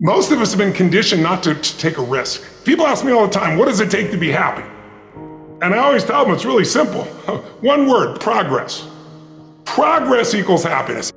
Most of us have been conditioned not to take a risk. People ask me all the time, what does it take to be happy? And I always tell them it's really simple. One word, progress. Progress equals happiness.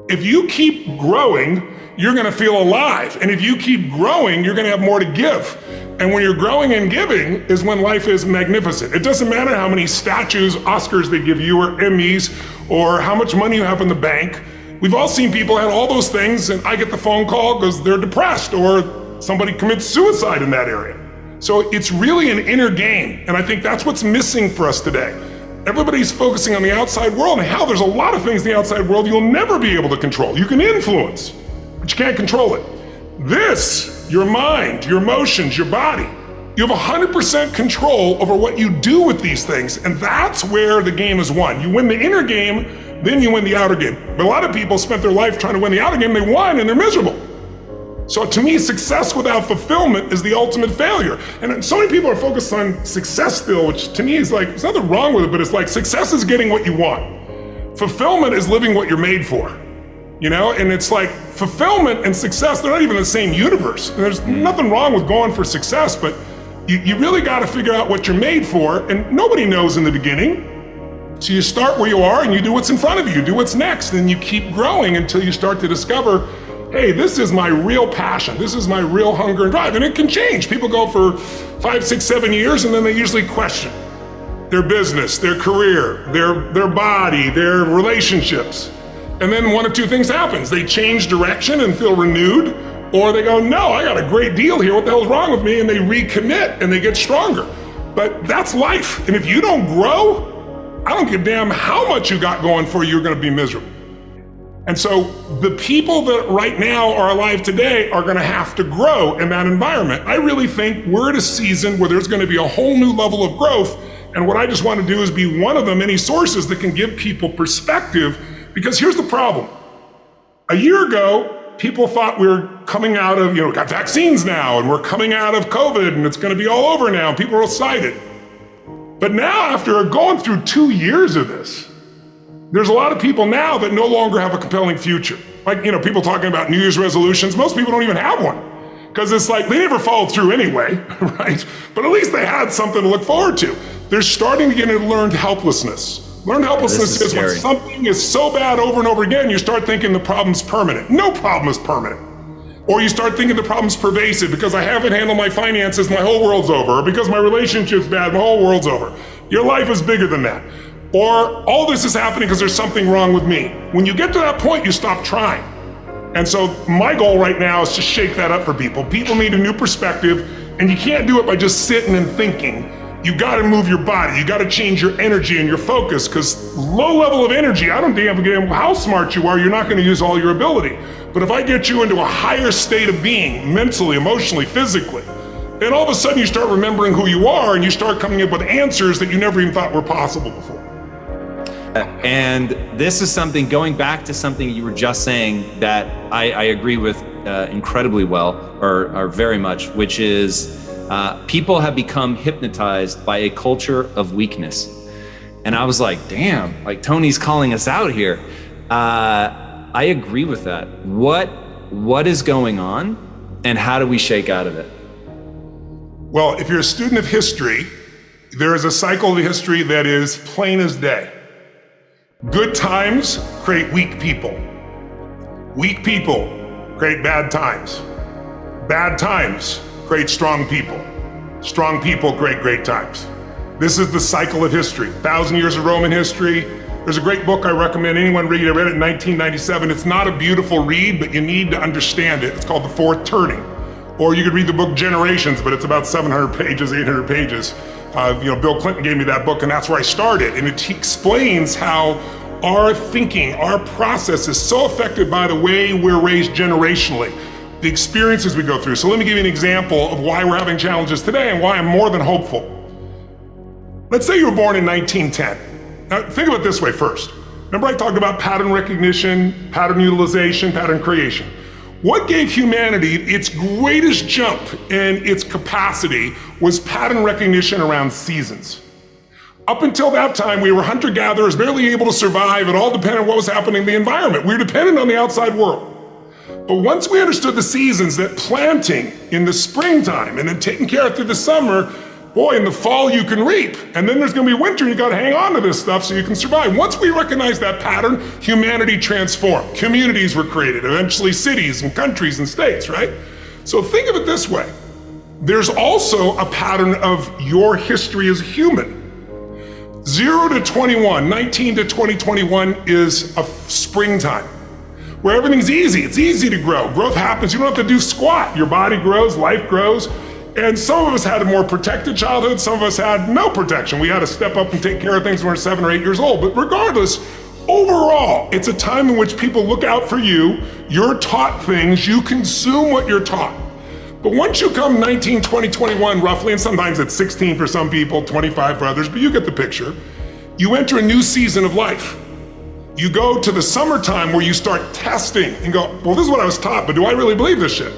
If you keep growing, you're gonna feel alive. And if you keep growing, you're gonna have more to give. And when you're growing and giving is when life is magnificent. It doesn't matter how many statues, Oscars they give you, or Emmys, or how much money you have in the bank. We've all seen people have all those things, and I get the phone call because they're depressed, or somebody commits suicide in that area. So it's really an inner game, and I think that's what's missing for us today. Everybody's focusing on the outside world, and there's a lot of things in the outside world you'll never be able to control. You can influence, but you can't control it. This, your mind, your emotions, your body, you have 100% control over what you do with these things, and that's where the game is won. You win the inner game, then you win the outer game. But a lot of people spent their life trying to win the outer game, they won and they're miserable. So to me, success without fulfillment is the ultimate failure. And so many people are focused on success still, which to me is like, there's nothing wrong with it, but it's like success is getting what you want. Fulfillment is living what you're made for. You know, and it's like fulfillment and success, they're not even the same universe. And there's nothing wrong with going for success, but you really gotta figure out what you're made for, and nobody knows in the beginning. So you start where you are and you do what's in front of you, do what's next, and you keep growing until you start to discover, hey, this is my real passion, this is my real hunger and drive, and it can change. People go for 5, 6, 7 years, and then they usually question their business, their career, their body, their relationships. And then one of two things happens. They change direction and feel renewed, or they go, no, I got a great deal here, what the hell's wrong with me? And they recommit and they get stronger. But that's life. And if you don't grow, I don't give a damn how much you got going for you, you're gonna be miserable. And so the people that right now are alive today are gonna have to grow in that environment. I really think we're at a season where there's gonna be a whole new level of growth. And what I just wanna do is be one of the many sources that can give people perspective, because here's the problem. A year ago, people thought we were coming out of, got vaccines now, and we're coming out of COVID, and it's gonna be all over now, and people are excited. But now, after going through 2 years of this, there's a lot of people now that no longer have a compelling future. Like, people talking about New Year's resolutions, most people don't even have one. Because it's like, they never followed through anyway, right? But at least they had something to look forward to. They're starting to get into learned helplessness. Learned helplessness is when something is so bad over and over again, you start thinking the problem's permanent. No problem is permanent. Or you start thinking the problem's pervasive because I haven't handled my finances, my whole world's over. Or because my relationship's bad, my whole world's over. Your life is bigger than that. Or all this is happening because there's something wrong with me. When you get to that point, you stop trying. And so my goal right now is to shake that up for people. People need a new perspective, and you can't do it by just sitting and thinking. You gotta move your body, you gotta change your energy and your focus, because low level of energy, I don't damn how smart you are, you're not gonna use all your ability. But if I get you into a higher state of being, mentally, emotionally, physically, then all of a sudden you start remembering who you are and you start coming up with answers that you never even thought were possible before. And this is something, going back to something you were just saying that I agree with incredibly well, or very much, which is people have become hypnotized by a culture of weakness. And I was like, damn, like Tony's calling us out here. I agree with that. What is going on, and how do we shake out of it? Well, if you're a student of history, there is a cycle of history that is plain as day. Good times create weak people. Weak people create bad times. Bad times create strong people. Strong people create great times. This is the cycle of history. 1,000 years of Roman history. There's a great book I recommend anyone read. I read it in 1997. It's not a beautiful read, but you need to understand it. It's called The Fourth Turning. Or you could read the book Generations, but it's about 700 pages, 800 pages. Bill Clinton gave me that book, and that's where I started. And it explains how our thinking, our process is so affected by the way we're raised generationally, the experiences we go through. So let me give you an example of why we're having challenges today and why I'm more than hopeful. Let's say you were born in 1910. Now think of it this way first. Remember I talked about pattern recognition, pattern utilization, pattern creation. What gave humanity its greatest jump in its capacity was pattern recognition around seasons. Up until that time, we were hunter-gatherers, barely able to survive. It all depended on what was happening in the environment. We were dependent on the outside world. But once we understood the seasons, that planting in the springtime and then taking care of through the summer, boy, in the fall you can reap. And then there's gonna be winter and you gotta hang on to this stuff so you can survive. Once we recognized that pattern, humanity transformed. Communities were created, eventually cities and countries and states, right? So think of it this way. There's also a pattern of your history as a human. 0 to 21, 19 to 2021 is a springtime where everything's easy. It's easy to grow. Growth happens. You don't have to do squat. Your body grows, life grows. And some of us had a more protected childhood. Some of us had no protection. We had to step up and take care of things when we were 7 or 8 years old. But regardless, overall, it's a time in which people look out for you. You're taught things. You consume what you're taught. But once you come 19, 20, 21 roughly, and sometimes it's 16 for some people, 25 for others, but you get the picture, you enter a new season of life. You go to the summertime where you start testing and go, well, this is what I was taught, but do I really believe this shit?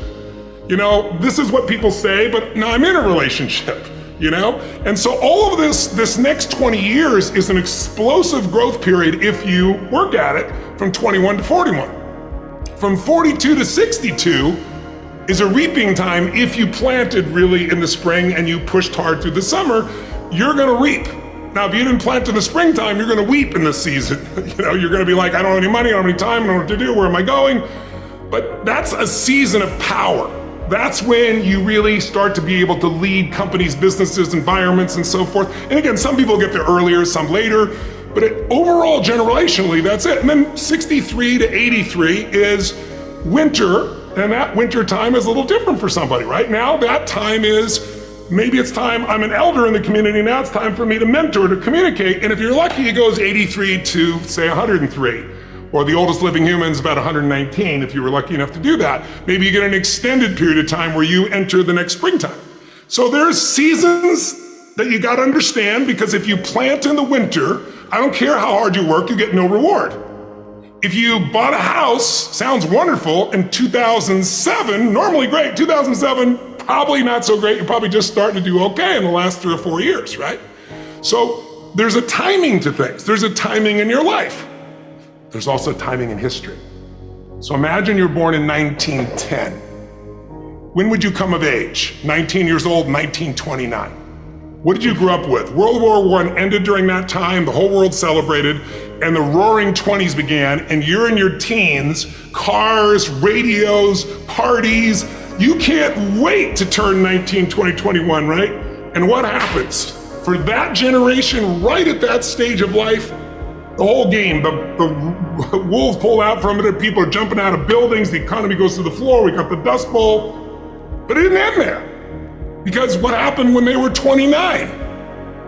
You know, this is what people say, but now I'm in a relationship, you know? And so all of this next 20 years is an explosive growth period if you work at it from 21 to 41. From 42 to 62 is a reaping time. If you planted really in the spring and you pushed hard through the summer, you're gonna reap. Now, if you didn't plant in the springtime, you're gonna weep in this season. You know, you're gonna be like, I don't have any money, I don't have any time, I don't know what to do, where am I going? But that's a season of power. That's when you really start to be able to lead companies, businesses, environments, and so forth. And again, some people get there earlier, some later, but overall, generationally, that's it. And then 63 to 83 is winter, and that winter time is a little different for somebody. Right now, that time is, maybe it's time, I'm an elder in the community, now it's time for me to mentor, to communicate. And if you're lucky, it goes 83 to, say, 103. Or the oldest living human is about 119, if you were lucky enough to do that. Maybe you get an extended period of time where you enter the next springtime. So there's seasons that you gotta understand, because if you plant in the winter, I don't care how hard you work, you get no reward. If you bought a house, sounds wonderful, in 2007, normally great, 2007, probably not so great, you're probably just starting to do okay in the last 3 or 4 years, right? So there's a timing to things. There's a timing in your life. There's also timing in history. So imagine you're born in 1910. When would you come of age? 19 years old, 1929. What did you grow up with? World War I ended during that time, the whole world celebrated, and the roaring 20s began, and you're in your teens, cars, radios, parties. You can't wait to turn 19, 20, 21, right? And what happens? For that generation, right at that stage of life, the whole game, the wolves pull out from it, people are jumping out of buildings, the economy goes to the floor, we got the Dust Bowl. But it didn't end there. Because what happened when they were 29?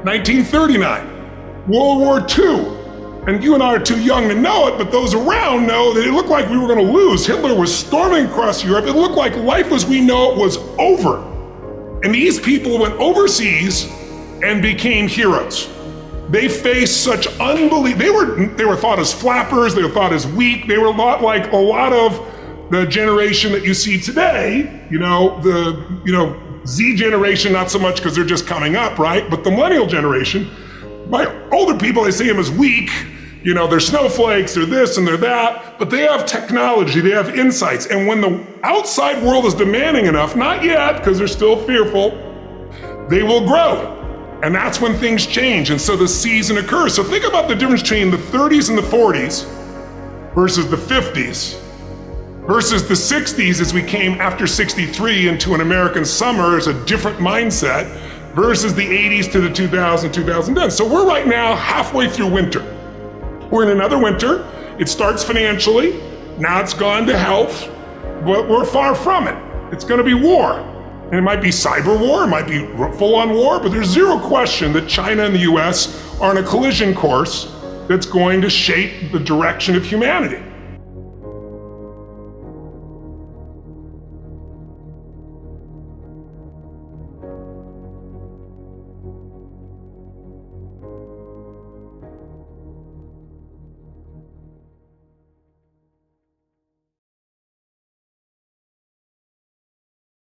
1939, World War II. And you and I are too young to know it, but those around know that it looked like we were gonna lose. Hitler was storming across Europe. It looked like life as we know it was over. And these people went overseas and became heroes. They faced such unbelievable, they were thought as flappers, they were thought as weak, they were a lot like a lot of the generation that you see today, the Z generation, not so much because they're just coming up, right? But the millennial generation, my older people, I see them as weak, they're snowflakes, they're this and they're that, but they have technology, they have insights. And when the outside world is demanding enough, not yet, because they're still fearful, they will grow. And that's when things change, and so the season occurs. So think about the difference between the 30s and the 40s versus the 50s versus the 60s as we came after 63 into an American summer as a different mindset versus the 80s to the 2010. So we're right now halfway through winter. We're in another winter. It starts financially. Now it's gone to health, but we're far from it. It's gonna be war. And it might be cyber war, it might be full-on war, but there's zero question that China and the US are on a collision course that's going to shape the direction of humanity.